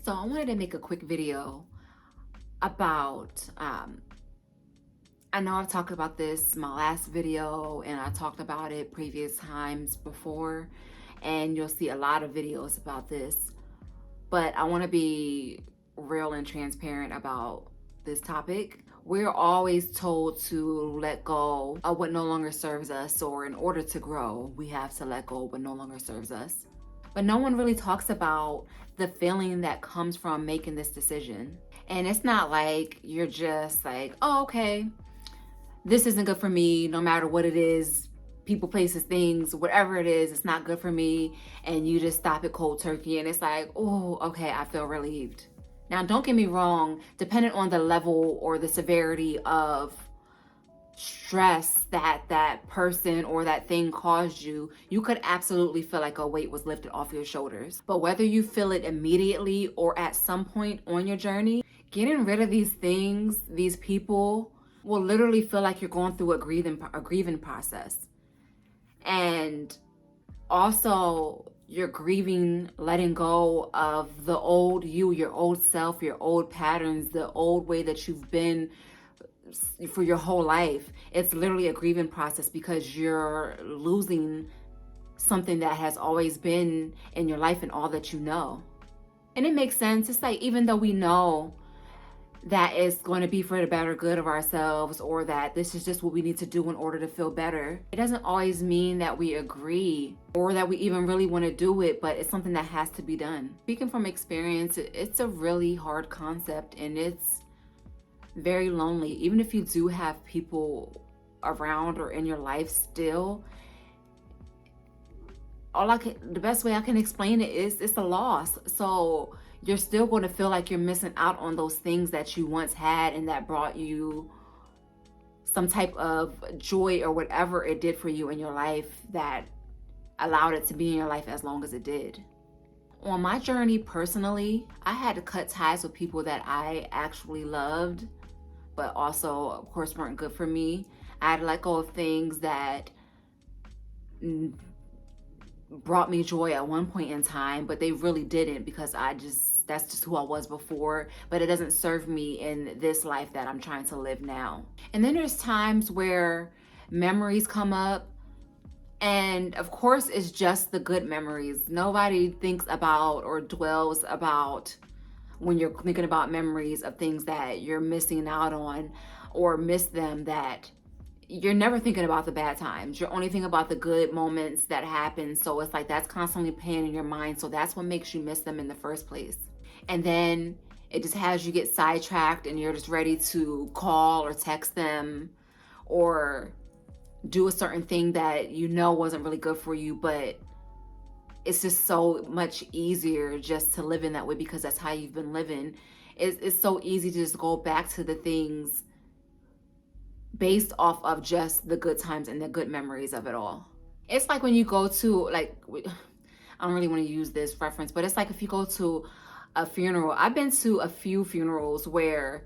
So I wanted to make a quick video about, I know I've talked about this in my last video and I talked about it previous times before, and you'll see a lot of videos about this, but I want to be real and transparent about this topic. We're always told to let go of what no longer serves us, or in order to grow, we have to let go of what no longer serves us. But no one really talks about the feeling that comes from making this decision. And it's not like you're just like, oh, okay, this isn't good for me, no matter what it is, people, places, things, whatever it is, it's not good for me. And you just stop it cold turkey. And it's like, oh, okay, I feel relieved. Now, don't get me wrong, depending on the level or the severity of stress that that person or that thing caused you, you could absolutely feel like a weight was lifted off your shoulders. But whether you feel it immediately or at some point on your journey, getting rid of these things, these people, will literally feel like you're going through a grieving process. And also, you're grieving, letting go of the old you, your old self, your old patterns, the old way that you've been for your whole life. It's literally a grieving process because you're losing something that has always been in your life and all that you know. And it makes sense. It's like, even though we know that it's going to be for the better good of ourselves, or that this is just what we need to do in order to feel better, it doesn't always mean that we agree or that we even really want to do it, but it's something that has to be done. Speaking from experience, it's a really hard concept, and it's very lonely. Even if you do have people around or in your life still, the best way I can explain it is it's a loss. So you're still going to feel like you're missing out on those things that you once had and that brought you some type of joy or whatever it did for you in your life that allowed it to be in your life as long as it did. On my journey personally, I had to cut ties with people that I actually loved, but also, of course, weren't good for me. I had to let go of things that brought me joy at one point in time, but they really didn't, because that's just who I was before, but it doesn't serve me in this life that I'm trying to live now. And then there's times where memories come up, and of course it's just the good memories. Nobody thinks about or dwells about, when you're thinking about memories of things that you're missing out on or miss them, that you're never thinking about the bad times. You're only thinking about the good moments that happen. So it's like that's constantly playing in your mind. So that's what makes you miss them in the first place. And then it just has you get sidetracked, and you're just ready to call or text them or do a certain thing that you know wasn't really good for you, but it's just so much easier just to live in that way because that's how you've been living. It's so easy to just go back to the things based off of just the good times and the good memories of it all. It's like when you go to, like, I don't really want to use this reference, but it's like if you go to a funeral. I've been to a few funerals where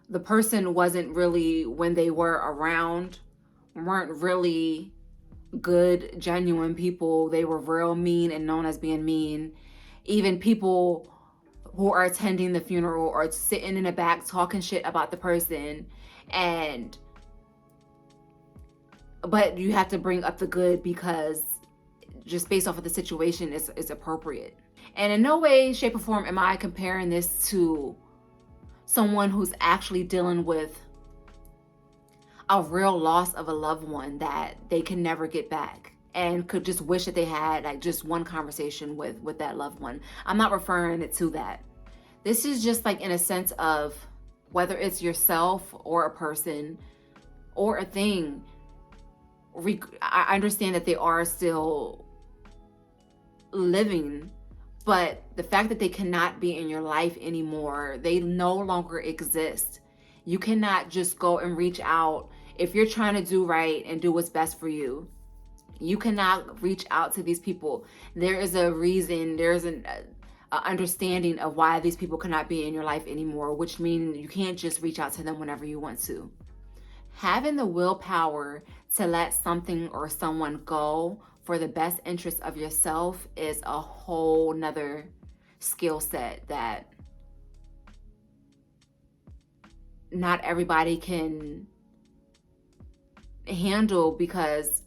the person wasn't really, when they were around, weren't really good, genuine people. They were real mean and known as being mean. Even people who are attending the funeral are sitting in the back talking shit about the person, but you have to bring up the good because just based off of the situation is appropriate. And in no way, shape, or form am I comparing this to someone who's actually dealing with a real loss of a loved one that they can never get back, and could just wish that they had like just one conversation with that loved one. I'm not referring it to that. This is just like in a sense of whether it's yourself or a person or a thing. I understand that they are still living, but the fact that they cannot be in your life anymore, they no longer exist. You cannot just go and reach out. If you're trying to do right and do what's best for you, you cannot reach out to these people. There is a reason, there's an understanding of why these people cannot be in your life anymore, which means you can't just reach out to them whenever you want to. Having the willpower to let something or someone go for the best interest of yourself is a whole nother skill set that not everybody can handle, because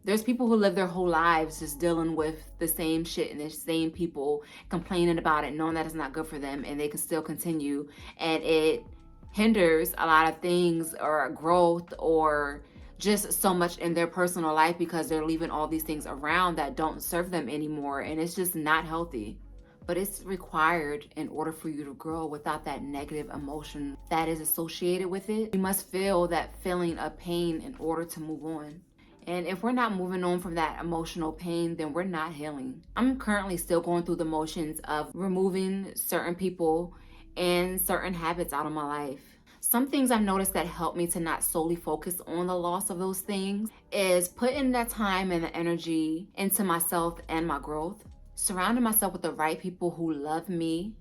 there's people who live their whole lives just dealing with the same shit and the same people complaining about it, knowing that it's not good for them, and they can still continue. And it hinders a lot of things or growth or just so much in their personal life, because they're leaving all these things around that don't serve them anymore. And it's just not healthy. But it's required in order for you to grow without that negative emotion that is associated with it. You must feel that feeling of pain in order to move on. And if we're not moving on from that emotional pain, then we're not healing. I'm currently still going through the motions of removing certain people and certain habits out of my life. Some things I've noticed that help me to not solely focus on the loss of those things is putting that time and the energy into myself and my growth. Surrounding myself with the right people who love me,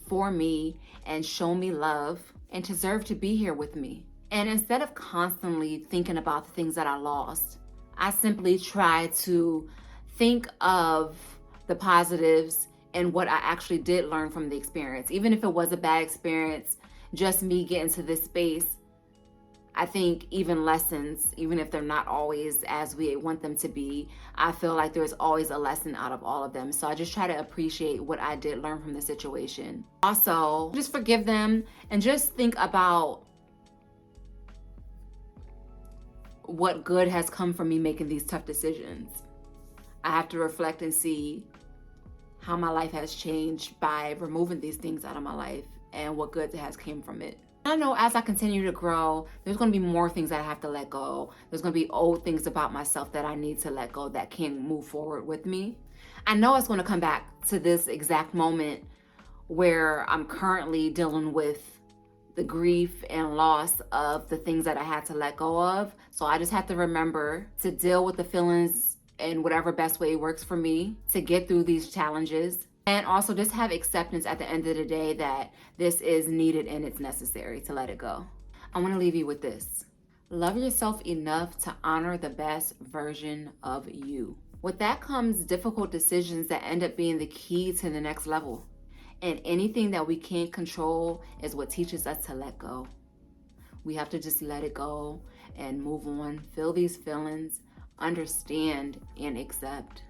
for me, and show me love and deserve to be here with me. And instead of constantly thinking about the things that I lost, I simply try to think of the positives and what I actually did learn from the experience. Even if it was a bad experience, just me getting to this space, I think even lessons, even if they're not always as we want them to be, I feel like there's always a lesson out of all of them. So I just try to appreciate what I did learn from the situation. Also, just forgive them and just think about what good has come from me making these tough decisions. I have to reflect and see how my life has changed by removing these things out of my life and what good has came from it. I know as I continue to grow, there's going to be more things that I have to let go. There's going to be old things about myself that I need to let go that can move forward with me. I know it's going to come back to this exact moment where I'm currently dealing with the grief and loss of the things that I had to let go of. So I just have to remember to deal with the feelings in whatever best way works for me to get through these challenges. And also just have acceptance at the end of the day that this is needed and it's necessary to let it go. I want to leave you with this. Love yourself enough to honor the best version of you. With that comes difficult decisions that end up being the key to the next level. And anything that we can't control is what teaches us to let go. We have to just let it go and move on, feel these feelings, understand, and accept.